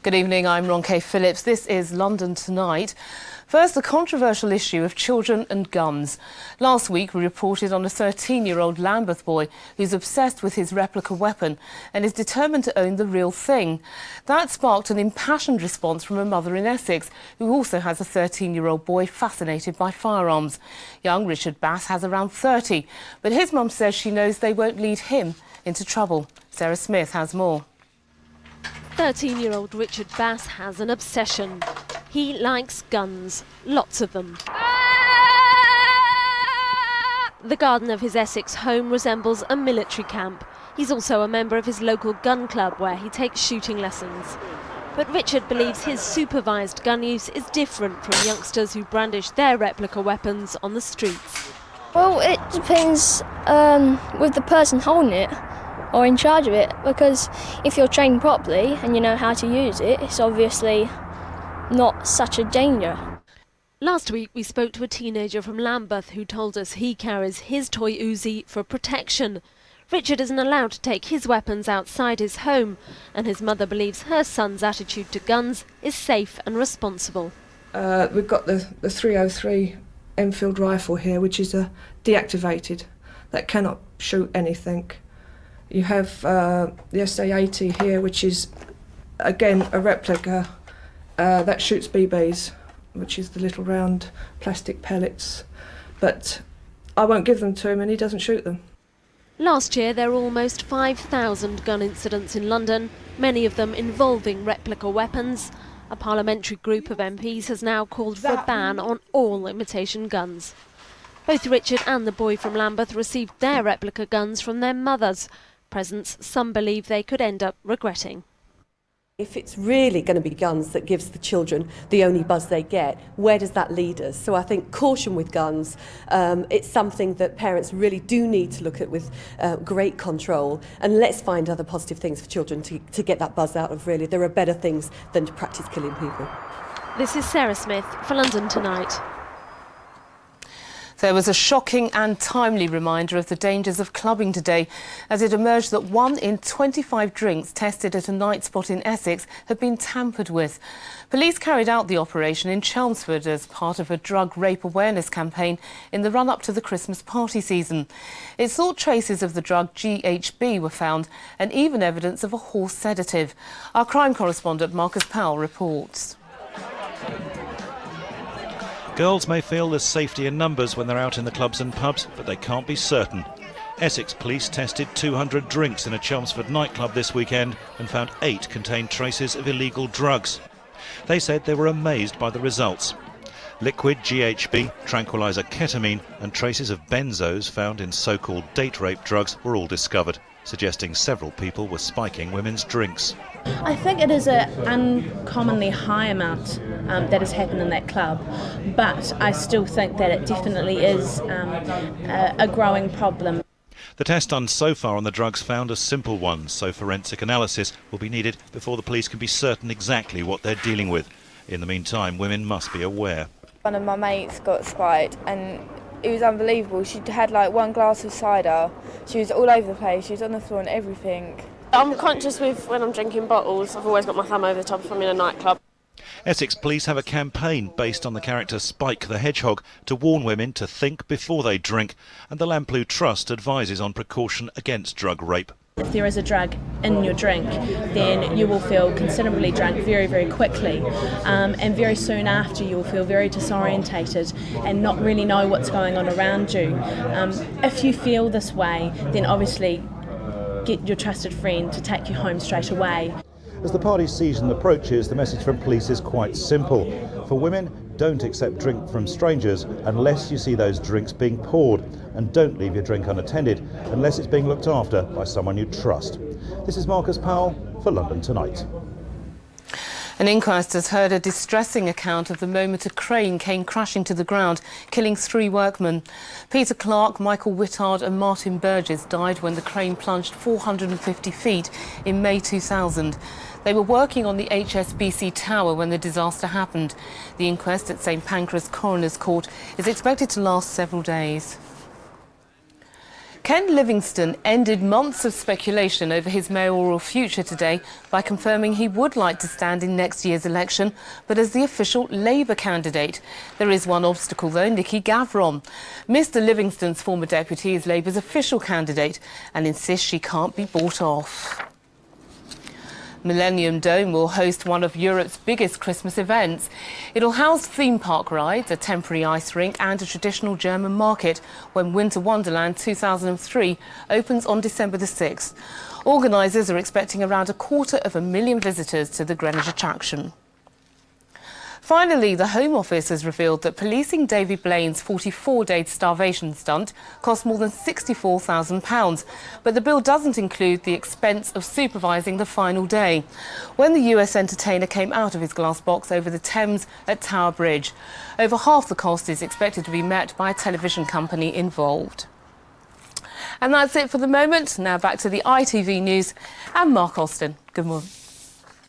Good evening, I'm Ronke Phillips. This is London Tonight. First, the controversial issue of children and guns. Last week, we reported on a 13-year-old Lambeth boy who's obsessed with his replica weapon and is determined to own the real thing. That sparked an impassioned response from a mother in Essex who also has a 13-year-old boy fascinated by firearms. Young Richard Bass has around 30, but his mum says she knows they won't lead him into trouble. Sarah Smith has more. 13-year-old Richard Bass has an obsession. He likes guns, lots of them. The garden of his Essex home resembles a military camp. He's also a member of his local gun club where he takes shooting lessons. But Richard believes his supervised gun use is different from youngsters who brandish their replica weapons on the streets. Well, it depends with the person holding it or in charge of it, because if you're trained properly and you know how to use it, it's obviously not such a danger. Last week we spoke to a teenager from Lambeth who told us he carries his toy Uzi for protection. Richard isn't allowed to take his weapons outside his home, and his mother believes her son's attitude to guns is safe and responsible. We've got the 303 Enfield rifle here, which is deactivated, that cannot shoot anything. You have the SA-80 here, which is, again, a replica that shoots BBs, which is the little round plastic pellets. But I won't give them to him and he doesn't shoot them. Last year there were almost 5,000 gun incidents in London, many of them involving replica weapons. A parliamentary group of MPs has now called for a ban on all imitation guns. Both Richard and the boy from Lambeth received their replica guns from their mothers. Presents some believe they could end up regretting. If it's really going to be guns that gives the children the only buzz they get, where does that lead us? So I think caution with guns, it's something that parents really do need to look at with great control, and let's find other positive things for children to get that buzz out of, really. There are better things than to practice killing people. This is Sarah Smith for London Tonight. There was a shocking and timely reminder of the dangers of clubbing today as it emerged that 1 in 25 drinks tested at a night spot in Essex had been tampered with. Police carried out the operation in Chelmsford as part of a drug rape awareness campaign in the run-up to the Christmas party season. It thought traces of the drug GHB were found and even evidence of a horse sedative. Our crime correspondent Marcus Powell reports. Girls may feel there's safety in numbers when they're out in the clubs and pubs, but they can't be certain. Essex police tested 200 drinks in a Chelmsford nightclub this weekend and found 8 contained traces of illegal drugs. They said they were amazed by the results. Liquid GHB, tranquilizer ketamine and traces of benzos found in so-called date rape drugs were all discovered, suggesting several people were spiking women's drinks. I think it is an uncommonly high amount that has happened in that club, but I still think that it definitely is a growing problem. The test done so far on the drugs found a simple one, so forensic analysis will be needed before the police can be certain exactly what they're dealing with. In the meantime, women must be aware. One of my mates got spiked and it was unbelievable. She had like 1 glass of cider. She was all over the place. She was on the floor and everything. I'm conscious with when I'm drinking bottles. I've always got my thumb over the top if I'm in a nightclub. Essex police have a campaign based on the character Spike the Hedgehog to warn women to think before they drink, and the Lamplugh Trust advises on precaution against drug rape. If there is a drug in your drink, then you will feel considerably drunk very, very quickly, and very soon after you'll feel very disorientated and not really know what's going on around you. If you feel this way, then obviously get your trusted friend to take you home straight away. As the party season approaches, the message from police is quite simple. For women, don't accept drink from strangers unless you see those drinks being poured, and don't leave your drink unattended unless it's being looked after by someone you trust. This is Marcus Powell for London Tonight. An inquest has heard a distressing account of the moment a crane came crashing to the ground, killing 3 workmen. Peter Clark, Michael Whittard and Martin Burgess died when the crane plunged 450 feet in May 2000. They were working on the HSBC Tower when the disaster happened. The inquest at St Pancras Coroner's Court is expected to last several days. Ken Livingstone ended months of speculation over his mayoral future today by confirming he would like to stand in next year's election, but as the official Labour candidate. There is one obstacle though, Nikki Gavron. Mr Livingstone's former deputy is Labour's official candidate and insists she can't be bought off. Millennium Dome will host one of Europe's biggest Christmas events. It'll house theme park rides, a temporary ice rink and a traditional German market when Winter Wonderland 2003 opens on December the 6th. Organisers are expecting around 250,000 visitors to the Greenwich attraction. Finally, the Home Office has revealed that policing Davy Blaine's 44-day starvation stunt cost more than £64,000. But the bill doesn't include the expense of supervising the final day, when the US entertainer came out of his glass box over the Thames at Tower Bridge. Over half the cost is expected to be met by a television company involved. And that's it for the moment. Now back to the ITV News and Mark Austin. Good morning.